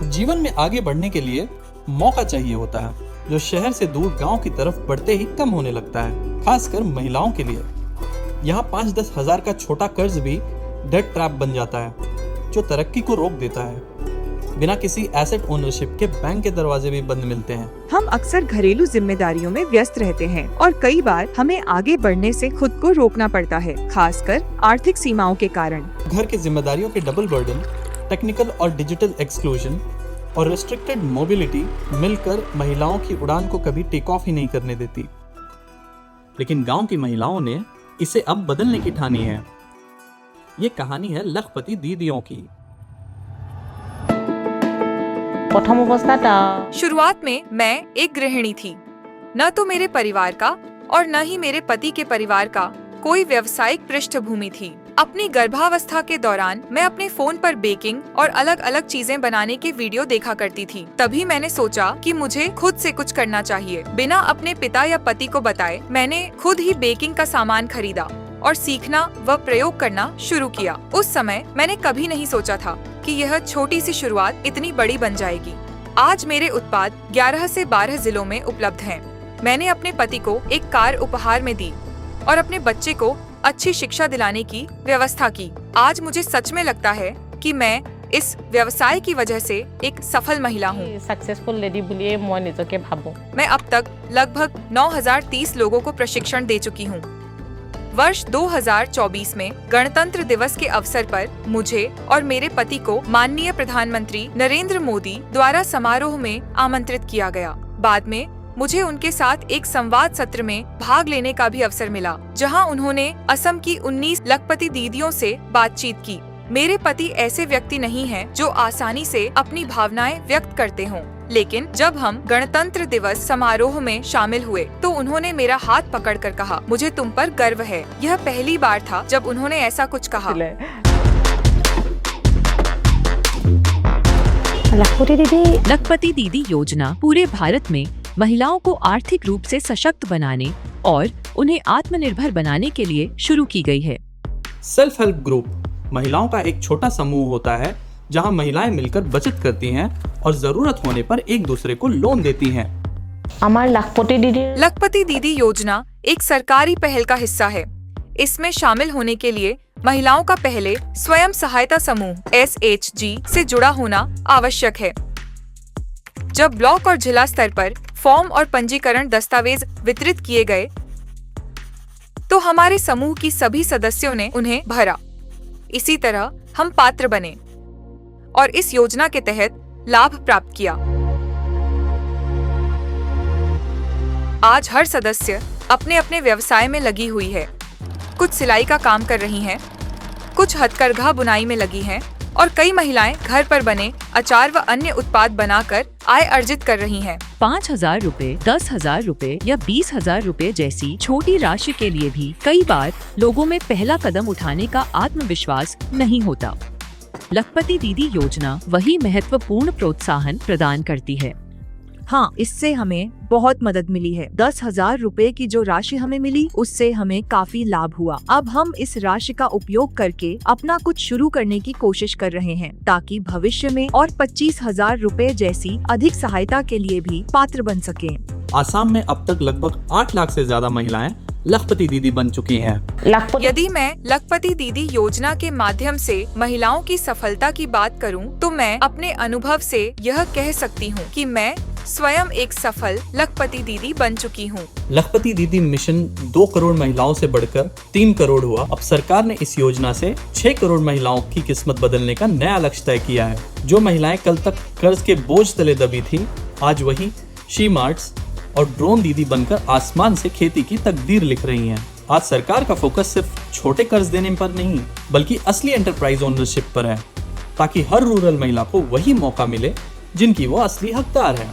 जीवन में आगे बढ़ने के लिए मौका चाहिए होता है, जो शहर से दूर गांव की तरफ बढ़ते ही कम होने लगता है, खासकर महिलाओं के लिए। यहाँ 5-10 हजार का छोटा कर्ज भी डेट ट्रैप बन जाता है, जो तरक्की को रोक देता है। बिना किसी एसेट ओनरशिप के बैंक के दरवाजे भी बंद मिलते हैं। हम अक्सर घरेलू जिम्मेदारियों में व्यस्त रहते हैं और कई बार हमें आगे बढ़ने से खुद को रोकना पड़ता है, खासकर आर्थिक सीमाओं के कारण। घर की जिम्मेदारियों के डबल बर्डन, टेक्निकल और डिजिटल एक्सक्लूजन और रिस्ट्रिक्टेड मोबिलिटी मिलकर महिलाओं की उड़ान को कभी टेक ऑफ ही नहीं करने देती। लेकिन गांव की महिलाओं ने इसे अब बदलने की ठानी है। ये कहानी है लखपति दीदियों की। प्रथम अवस्था शुरुआत में मैं एक गृहिणी थी। न तो मेरे परिवार का और न ही मेरे पति के परिवार का कोई व्यावसायिक पृष्ठभूमि थी। अपनी गर्भावस्था के दौरान मैं अपने फोन पर बेकिंग और अलग अलग चीजें बनाने के वीडियो देखा करती थी। तभी मैंने सोचा कि मुझे खुद से कुछ करना चाहिए। बिना अपने पिता या पति को बताए मैंने खुद ही बेकिंग का सामान खरीदा और सीखना व प्रयोग करना शुरू किया। उस समय मैंने कभी नहीं सोचा था कि यह छोटी सी शुरुआत इतनी बड़ी बन जाएगी। आज मेरे उत्पाद 11 से 12 जिलों में उपलब्ध हैं। मैंने अपने पति को एक कार उपहार में दी और अपने बच्चे को अच्छी शिक्षा दिलाने की व्यवस्था की। आज मुझे सच में लगता है कि मैं इस व्यवसाय की वजह से एक सफल महिला हूँ। सक्सेसफुल लेडी बुलिए मैं निजके भाबो। मैं अब तक लगभग 9030 लोगों को प्रशिक्षण दे चुकी हूँ। वर्ष 2024 में गणतंत्र दिवस के अवसर पर मुझे और मेरे पति को माननीय प्रधानमंत्री नरेंद्र मोदी द्वारा समारोह में आमंत्रित किया गया। बाद में मुझे उनके साथ एक संवाद सत्र में भाग लेने का भी अवसर मिला, जहां उन्होंने असम की 19 लखपति दीदियों से बातचीत की। मेरे पति ऐसे व्यक्ति नहीं हैं जो आसानी से अपनी भावनाएं व्यक्त करते हों, लेकिन जब हम गणतंत्र दिवस समारोह में शामिल हुए तो उन्होंने मेरा हाथ पकड़कर कहा, मुझे तुम पर गर्व है। यह पहली बार था जब उन्होंने ऐसा कुछ कहा। लखपति दीदी योजना पूरे भारत में महिलाओं को आर्थिक रूप से सशक्त बनाने और उन्हें आत्मनिर्भर बनाने के लिए शुरू की गई है। सेल्फ हेल्प ग्रुप महिलाओं का एक छोटा समूह होता है, जहां महिलाएं मिलकर बचत करती हैं और जरूरत होने पर एक दूसरे को लोन देती हैं। लखपति दीदी योजना एक सरकारी पहल का हिस्सा है। इसमें शामिल होने के लिए महिलाओं का पहले स्वयं सहायता समूह SHG से जुड़ा होना आवश्यक है। जब ब्लॉक और जिला स्तर पर फॉर्म और पंजीकरण दस्तावेज वितरित किए गए तो हमारे समूह की सभी सदस्यों ने उन्हें भरा। इसी तरह हम पात्र बने और इस योजना के तहत लाभ प्राप्त किया। आज हर सदस्य अपने अपने व्यवसाय में लगी हुई है। कुछ सिलाई का काम कर रही हैं, कुछ हथकरघा बुनाई में लगी हैं और कई महिलाएं घर पर बने अचार व अन्य उत्पाद बनाकर आय अर्जित कर रही हैं। 5,000 रुपए, 10,000 रुपए या 20,000 रुपए जैसी छोटी राशि के लिए भी कई बार लोगों में पहला कदम उठाने का आत्मविश्वास नहीं होता। लखपति दीदी योजना वही महत्वपूर्ण प्रोत्साहन प्रदान करती है। हाँ, इससे हमें बहुत मदद मिली है। 10,000 रुपए की जो राशि हमें मिली उससे हमें काफी लाभ हुआ। अब हम इस राशि का उपयोग करके अपना कुछ शुरू करने की कोशिश कर रहे हैं, ताकि भविष्य में और 25,000 रुपए जैसी अधिक सहायता के लिए भी पात्र बन सकें। आसाम में अब तक लगभग 8 लाख से ज्यादा महिलाएं लखपति दीदी बन चुकी हैं। यदि मैं लखपति दीदी योजना के माध्यम से महिलाओं की सफलता की बात करूं, तो मैं अपने अनुभव से यह कह सकती हूं कि मैं स्वयं एक सफल लखपति दीदी बन चुकी हूं। लखपति दीदी मिशन 2 करोड़ महिलाओं से बढ़कर 3 करोड़ हुआ। अब सरकार ने इस योजना से 6 करोड़ महिलाओं की किस्मत बदलने का नया लक्ष्य तय किया है। जो महिलाएं कल तक कर्ज के बोझ तले दबी थी, आज वही शी मार्ट्स और ड्रोन दीदी बनकर आसमान से खेती की तकदीर लिख रही हैं। आज सरकार का फोकस सिर्फ छोटे कर्ज देने पर नहीं, बल्कि असली एंटरप्राइज ओनरशिप पर है, ताकि हर रूरल महिला को वही मौका मिले जिनकी वो असली हकदार है।